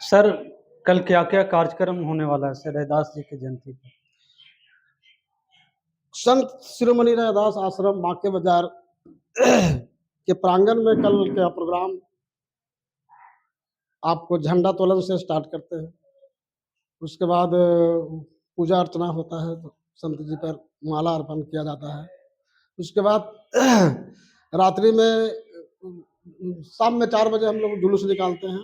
Sir, कल क्या-क्या कार्यक्रम होने वाला है सर रैदास जी की जयंती पे? संत शिरोमणि रैदास आश्रम बांके बाजार के प्रांगण में कल क्या प्रोग्राम आपको झंडा तोलन से स्टार्ट करते हैं। उसके बाद पूजा अर्चना होता है, तो संत जी पर माला अर्पण किया जाता है। उसके बाद रात्रि में शाम में 4 बजे हम लोग जुलूस निकालते हैं।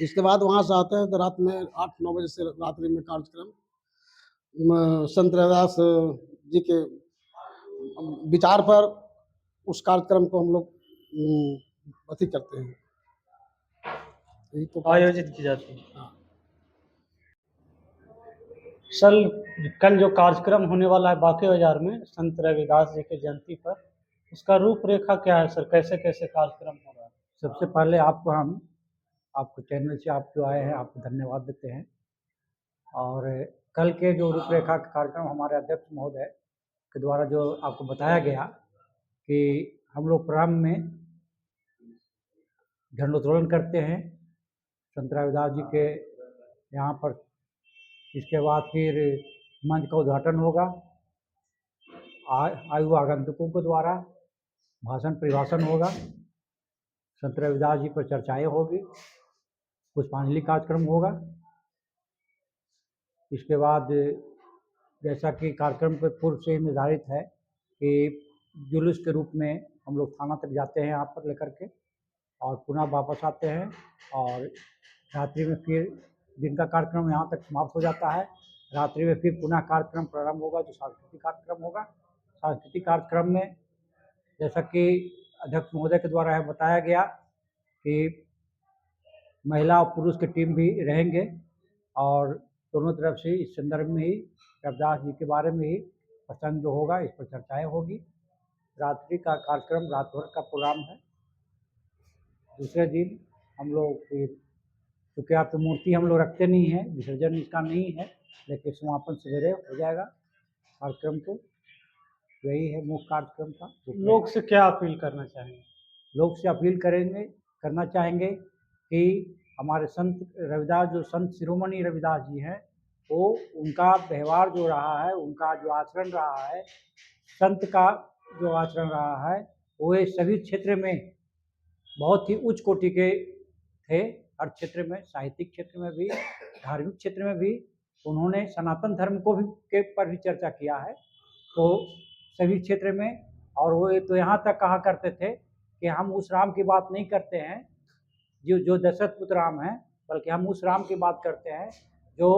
इसके बाद वहाँ से आते हैं तो रात में 8-9 बजे से रात्रि में कार्यक्रम संत रैदास जी के विचार पर उस कार्यक्रम को हम लोग अति करते हैं। यही तो आयोजित की जाती है। हाँ। सर, कल जो कार्यक्रम होने वाला है बांके बाजार में संत रविदास जी की जयंती पर, उसका रूपरेखा क्या है सर? कैसे-कैसे कार्यक्रम हो रहा है? सबसे पहले आपको चैनल से आप जो आए हैं आपको धन्यवाद देते हैं। और कल के जो रूपरेखा का कार्यक्रम हमारे अध्यक्ष महोदय के द्वारा जो आपको बताया गया कि हम लोग प्रारंभ में झंडोत्तोलन करते हैं संत रविदास जी के यहाँ पर। इसके बाद फिर मंच का उद्घाटन होगा, आयु आगंतुकों के द्वारा भाषण परिभाषण होगा, संत रविदास जी पर चर्चाएँ होगी, पुष्पांजलि कार्यक्रम होगा। इसके बाद जैसा कि कार्यक्रम के पूर्व से ही निर्धारित है कि जुलूस के रूप में हम लोग थाना तक जाते हैं यहाँ पर लेकर के, और पुनः वापस आते हैं, और रात्रि में फिर दिन का कार्यक्रम यहाँ तक समाप्त हो जाता है। रात्रि में फिर पुनः कार्यक्रम प्रारंभ होगा, जो सांस्कृतिक कार्यक्रम होगा। सांस्कृतिक कार्यक्रम में जैसा कि अध्यक्ष महोदय के द्वारा है बताया गया कि महिला और पुरुष की टीम भी रहेंगे, और दोनों तरफ से इस संदर्भ में ही रविदास जी के बारे में ही प्रसंग जो होगा इस पर चर्चाएँ होगी। रात्रि का कार्यक्रम रात भर का प्रोग्राम है। दूसरे दिन हम लोग फिर, क्योंकि आप तो मूर्ति हम लोग रखते नहीं हैं, विसर्जन इसका नहीं है, लेकिन समापन सवेरे हो जाएगा कार्यक्रम को। यही है मुख्य कार्यक्रम का। लोग से क्या अपील करना चाहेंगे? लोग से अपील करना चाहेंगे कि हमारे संत रविदास, जो संत शिरोमणि रविदास जी हैं, वो उनका व्यवहार जो रहा है, उनका जो आचरण रहा है, संत का जो आचरण रहा है, वो ये सभी क्षेत्र में बहुत ही उच्च कोटि के थे। हर क्षेत्र में, साहित्यिक क्षेत्र में भी, धार्मिक क्षेत्र में भी उन्होंने सनातन धर्म को भी के पर भी चर्चा किया है। तो सभी क्षेत्र में, और वो तो यहाँ तक कहा करते थे कि हम उस राम की बात नहीं करते हैं जो दशरथ पुत्र राम हैं, बल्कि हम उस राम की बात करते हैं जो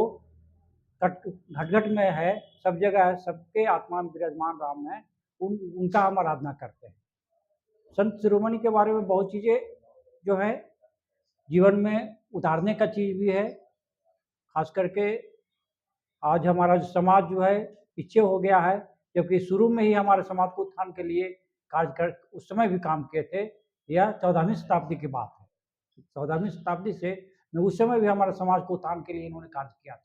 घट-घट में है, सब जगह है, सबके आत्मा में विराजमान राम है, उनका हम आराधना करते हैं। संत शिरोमणि के बारे में बहुत चीज़ें जो है जीवन में उतारने का चीज़ भी है। खास करके आज हमारा जो समाज जो है पीछे हो गया है, जबकि शुरू में ही हमारे समाज को उत्थान के लिए उस समय भी काम किए थे। यह 14वीं शताब्दी की बात है। 14वीं शताब्दी से उस समय भी हमारे समाज को उत्थान के लिए इन्होंने कार्य किया था,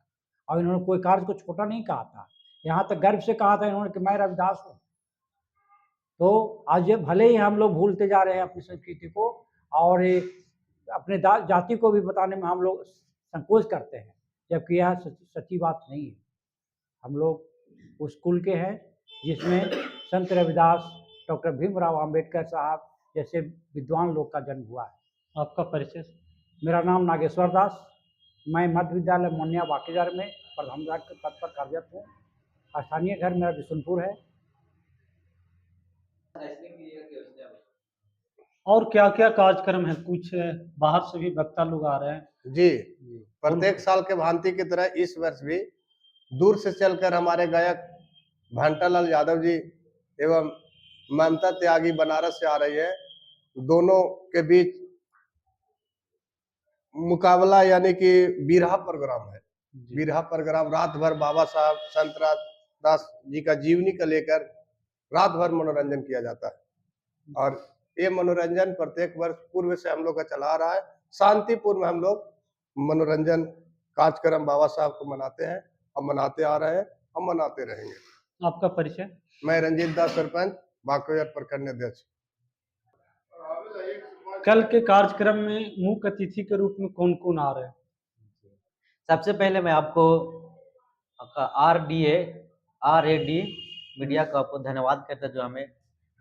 और इन्होंने कोई कार्य को छोटा नहीं कहा था। यहाँ तक गर्व से कहा था इन्होंने कि मैं रविदास हूँ। तो आज भले ही हम लोग भूलते जा रहे हैं अपनी संस्कृति को, और अपने जाति को भी बताने में हम लोग संकोच करते हैं, जबकि यह सच्ची बात नहीं है। हम लोग उस कुल के हैं जिसमें संत रविदास, डॉक्टर भीमराव अंबेडकर साहब जैसे विद्वान लोग का जन्म हुआ है। आपका परिचय? मेरा नाम नागेश्वर दास। मैं मध्य विद्यालय मोनिया बांके बाजार में प्रधानाध्यापक के पद पर कार्यरत हूँ। स्थानीय घर मेरा बिशुनपुर है। और क्या-क्या कार्यक्रम है? कुछ बाहर से भी वक्ता लोग आ रहे हैं। जी, प्रत्येक साल के भांति की तरह इस वर्ष भी दूर से चलकर हमारे गायक घंटालाल यादव जी एवं ममता त्यागी बनारस से आ रही है। दोनों के बीच मुकाबला यानी कि बिरहा प्रोग्राम है। बिरहा प्रोग्राम रात भर बाबा साहब संत रविदास जी का जीवनी को लेकर रात भर मनोरंजन किया जाता है, और ये मनोरंजन प्रत्येक वर्ष पूर्व से हम लोग का चला आ रहा है। शांतिपूर्ण हम लोग मनोरंजन कार्यक्रम बाबा साहब को मनाते हैं, हम मनाते आ रहे हैं, हम मनाते रहेंगे। आपका परिचय? मैं रंजीत दास, सरपंच बांके बाजार प्रखंड अध्यक्ष। कल के कार्यक्रम में मुख्य अतिथि के रूप में कौन-कौन आ रहे हैं? सबसे पहले मैं आपको RAD मीडिया का आपको धन्यवाद करता जो हमें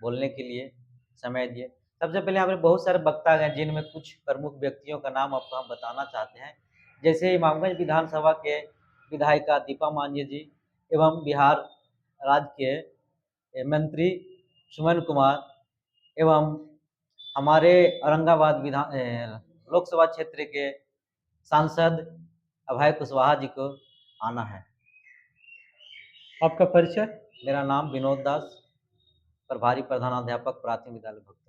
बोलने के लिए समय दिए। सबसे पहले यहाँ पे बहुत सारे वक्ता हैं जिनमें कुछ प्रमुख व्यक्तियों का नाम आपको हम बताना चाहते हैं। जैसे इमामगंज विधानसभा के विधायिका दीपा मांझी जी एवं बिहार राज्य के मंत्री सुमन कुमार एवं हमारे औरंगाबाद लोकसभा क्षेत्र के सांसद अभय कुशवाहा जी को आना है। आपका परिचय? मेरा नाम विनोद दास, प्रभारी प्रधानाध्यापक प्राथमिक विद्यालय भक्तपुर।